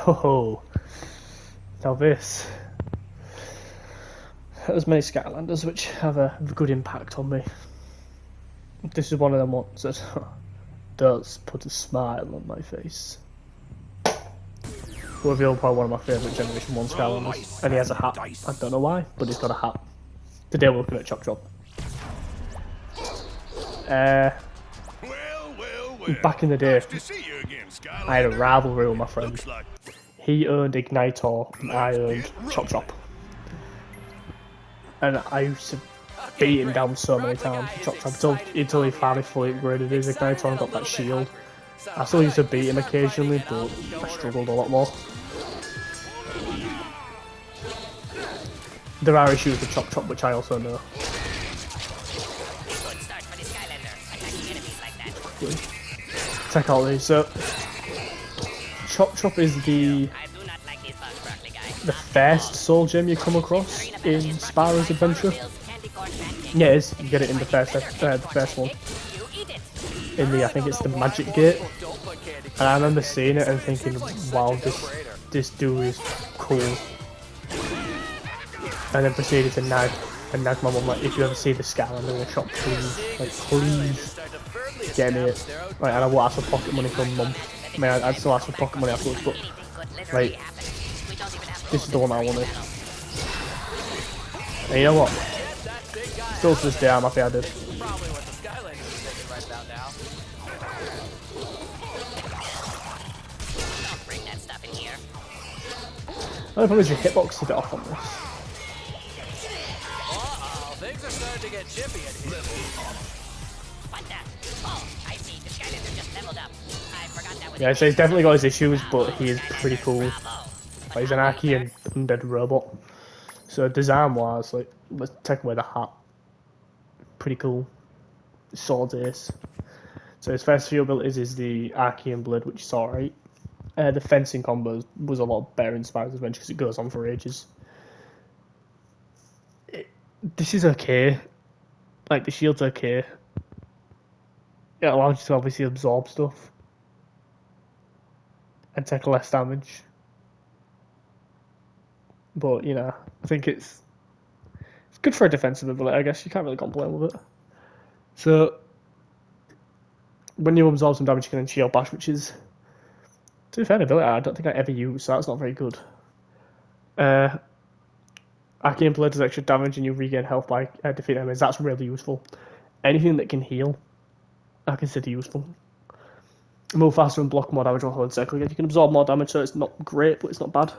Oh, now this. There's many Skylanders which have a good impact on me. This is one of them ones that does put a smile on my face. Revealed by one of my favourite Generation 1 Skylanders, and he has a hat. I don't know why, but he's got a hat. Today we're looking at Chop Chop. Back in the day, I had a rivalry with my friend. He earned Ignitor, and I earned Chop Chop. And I used to beat him down so many times, Chop Chop, until he finally fully upgraded his Ignitor and got that shield. I still used to beat him occasionally, but I struggled a lot more. There are issues with Chop Chop, which I also know. Check out these. So, Chop Chop is the first soul gem you come across in Spyro's adventure. Yeah, it is. You get it in the first one. In the, I think it's the Magic Gate. And I remember seeing it and thinking, wow, this dude is cool. And then proceeded to nag my mum, like, if you ever see the Skylander in the shop, please get me it. Like, and I will ask for pocket money from mum. I mean, I'd still ask for pocket money afterwards, but like, this is the one I wanted. And you know what? Still to this day, I'm happy I did. The only problem is your hitbox is a bit off on this. Things are starting to get chippy in here. Yeah, so he's definitely got his issues, but he is pretty cool. Like, he's an Aki and undead robot. So design wise, like, let's take away the hat. Pretty cool. Sword ace. So his first few abilities is the Archean Blade, which is alright. The fencing combo was a lot better in Spyro's Adventure because it goes on for ages. This is okay. Like, the shield's okay. It allows you to obviously absorb stuff and take less damage. But, you know, I think it's good for a defensive ability, I guess. You can't really complain with it. So, when you absorb some damage, you can then shield bash, which is, to be fair, an ability I don't think I ever use, so that's not very good. Arcane Blade does extra damage and you regain health by defeating enemies. That's really useful. Anything that can heal, I consider useful. Move faster and block more damage while holding circle again. You can absorb more damage, so it's not great, but it's not bad.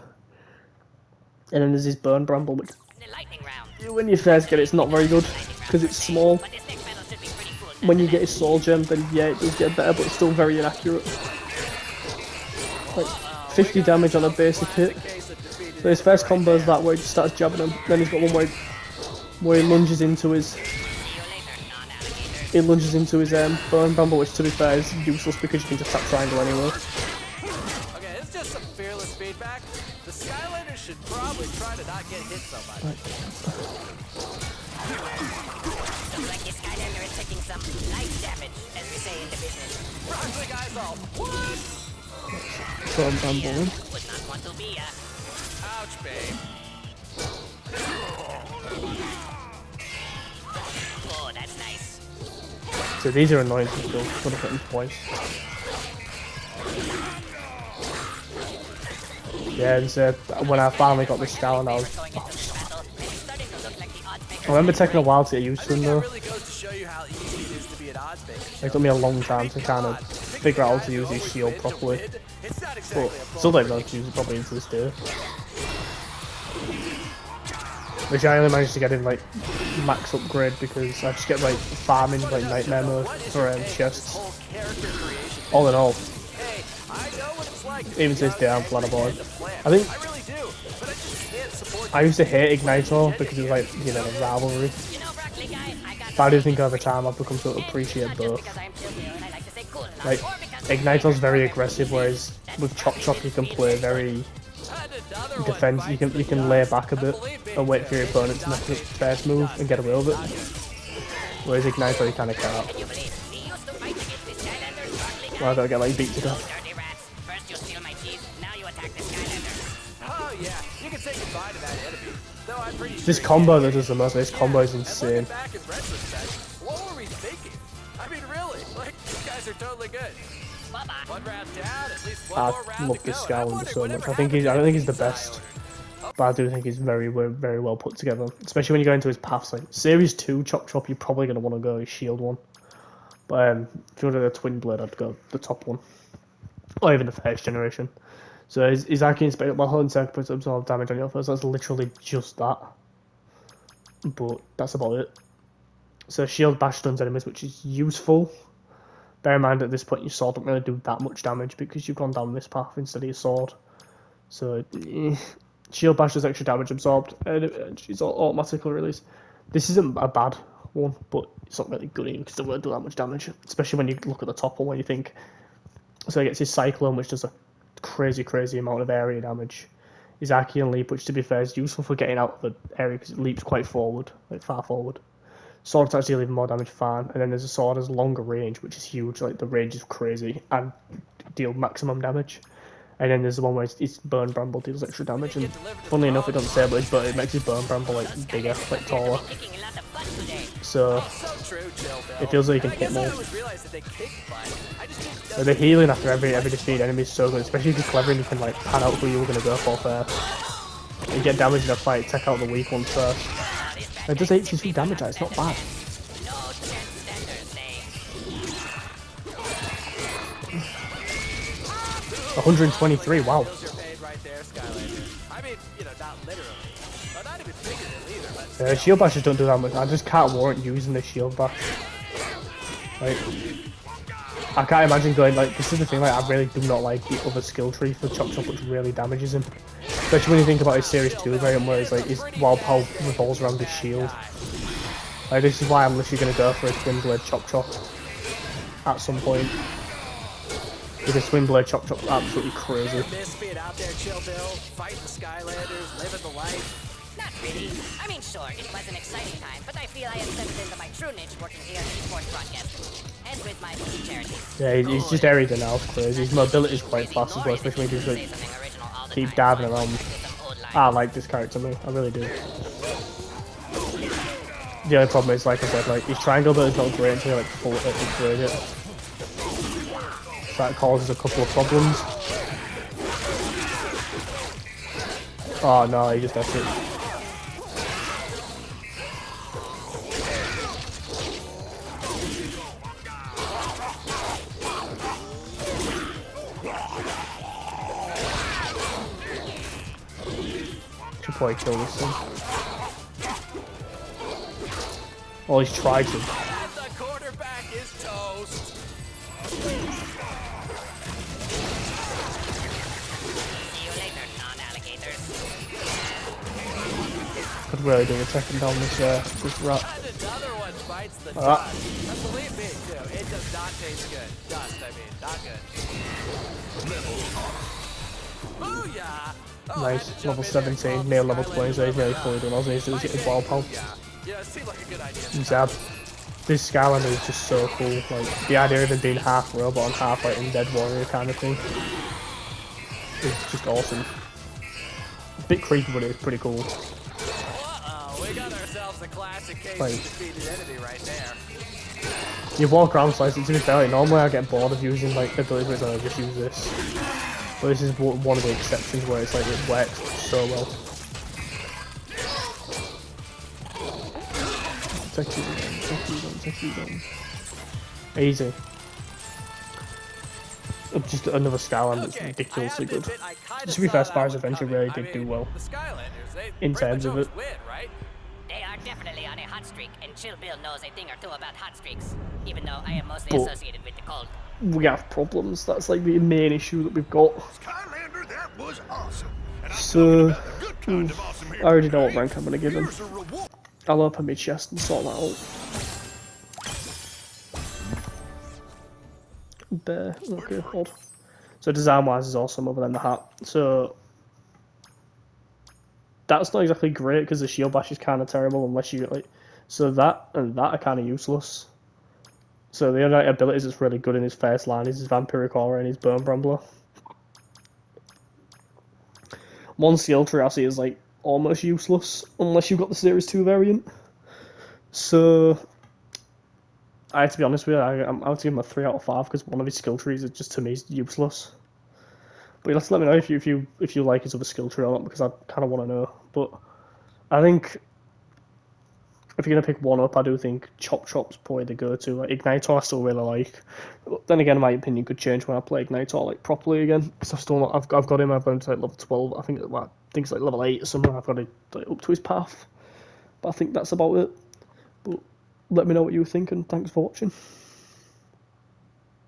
And then there's this Burn Bramble, which when you first get it, it's not very good because it's small. When you get his Soul Gem, then yeah, it does get better, but it's still very inaccurate. Like 50 damage on a basic hit. So his first combo is that where he just starts jabbing him. Then he's got one where he lunges into his Burn Bramble, which to be fair is useless because you can just tap triangle anyway. Okay, it's just some fearless feedback. The Skylanders should probably try to not get hit so much. Looks like this Skylander is taking some light damage, as we say in the business. Rock the guys all. What? Burn Bramble. Would not want to be a... Ouch, babe. Oh, that's nice. So these are annoying to kill. Got to hit them twice. Yeah, and when I finally got this Skylander, I was... I remember taking a while to get used to them though. It took me a long time to kind of figure out how to use his shield properly. But still don't know how to use it properly into this day. Which I only managed to get in like max upgrade because I just get like farming like nightmare mode for chests. All in all, even to this day I'm flat aboard. I think I used to hate Ignitor because it was like, you know, a rivalry. But I do think over time I've become to appreciate both. Like, Ignitor's very aggressive, whereas with Chop Chop you can play very defense. You can lay back a bit and wait for your opponent to make the first move and get away with it. Whereas Ignitor you kind of can't. Well, I don't get like beat to death. the Skylanders. Oh yeah, you can say goodbye to that enemy. Though I'm pretty sure This you combo can't. that does the most. This combo is And insane. looking back in retrospect, what were we thinking? I mean, really, like these guys are totally good. Bye-bye. One round down, at least one I more round love to this go. And I'm Skylander wondering so whatever much. I don't happened think he's to the these best, Skylanders. but I do think he's very well put together. Especially when you go into his paths. Like Series 2 Chop Chop, you're probably gonna want to go his Shield one. But if you wanted a Twin Blade, I'd go the top one, or even the first generation. So his Aki Inspector, while holding circle puts absorb damage on your first. That's literally just that. But that's about it. So Shield Bash stuns enemies, which is useful. Bear in mind at this point your sword don't really do that much damage because you've gone down this path instead of your sword. So Shield Bash does extra damage absorbed and she's automatically released. This isn't a bad one, but it's not really good either because it won't do that much damage. Especially when you look at the top one when you think. So he gets his Cyclone, which does a crazy amount of area damage. His Archean Leap, which to be fair is useful for getting out of the area because it leaps quite forward, like far forward. Sword attacks deal even more damage, fine. And then there's a sword has longer range, which is huge. Like the range is crazy and deal maximum damage. And then there's the one where his Burn Bramble deals extra damage. And funnily enough, it doesn't say but it makes his Burn Bramble like bigger, like taller. Kicking a lot of butt today. So So true, Chill Bill. it feels like you can And I hit guess I more. always realized that they kick butt. I just didn't know Like, the healing after every defeat enemy is so good, especially if you're clever and you can like pan out who you were gonna go for first. You get damage in a fight, take out the weak ones first. It does 82 damage, it's not bad. No chance standards, say. 123, wow. feels your pain right there, Skylander. I mean, you know, not literally. But not even figuratively either, but Shield bashes don't do that much. I just can't warrant using the shield bash. Like, I can't imagine going like, this is the thing, like I really do not like the other skill tree for Chop Chop, which really damages him. Especially when you think about his Series 2 variant where it's like his wild power revolves around his shield. Like this is why I'm literally going to go for a Twin Blade Chop Chop at some point. Because Twin Blade Chop Chop's absolutely crazy. miss being out there, Chill Bill, fighting the Skylanders, living the life. Not really. I mean, sure, it was an exciting time, but I feel I have stepped into my true niche working here at esports broadcast and with my charity. Yeah, he's just everything else crazy. His mobility is quite fast as well, especially when he can like, keep diving around. I like this character, man. I really do. The only problem is, like I said, like his triangle ability is not great until you like full upgrade it. So that causes a couple of problems. Oh no, he just left it. Should probably kill this thing. Oh, he's tried to. And the quarterback is toast. See you later, non-alligators. Could really do with taking down this rat. And another one bites the Ah. dust. And believe me, too, it does not taste good. Dust, I mean, not good. Booyah! Oh, I had Nice, to jump level in there and 17, call near the level 20, so he's Skylanders nearly over. fully done. All he needs to do is get his wild pulse. Yeah, it seemed like a good idea. Zab. This Skylander is just so cool. Like the idea of him being half robot and half like undead warrior kind of thing is just awesome. A bit creepy, but it's pretty cool. Uh-oh, we got ourselves a classic case Like- of defeated enemy right there. You walk around slicing to be fair. Like, normally I get bored of using like abilities where I just use this, but this is one of the exceptions where it's like it works so well. Take you down. Easy. Just another Skylander that's Okay, ridiculously I have to good. admit, I kinda To be saw fair, that Spyro's one Adventure coming. really I did do mean, well The Skylanders, they in pretty terms much of it. always win, right? They are definitely on a hot streak, and Chill Bill knows a thing or two about hot streaks, even though I am mostly But- associated with the cold. We have problems. That's like the main issue that we've got. Skylander, that was awesome. And I'm So, talking about the good kind of awesome here. I already know what Okay? rank I'm gonna give him. Here's a reward. I'll open my chest and sort that out. There. Okay, hold. So design wise is awesome other than the hat. So that's not exactly great because the shield bash is kind of terrible unless you like. So that and that are kind of useless. So the other abilities that's really good in his first line is his Vampiric Aura and his Burn Brambler. one skill tree I see is like almost useless unless you've got the Series 2 variant. So I have to be honest with you, I would give him a 3 out of 5 because one of his skill trees is just to me is useless. But you'll have to let me know if you like his other skill tree or not, because I kind of want to know. But I think if you're gonna pick one up, I do think Chop Chop's probably the go-to. Like, Ignitor I still really like. But then again, my opinion could change when I play Ignitor like properly again, because I've still not. I've got him. I've gone to like level 12. I think it's like level 8 or something. I've got it like, up to his path. But I think that's about it. But let me know what you think, and thanks for watching.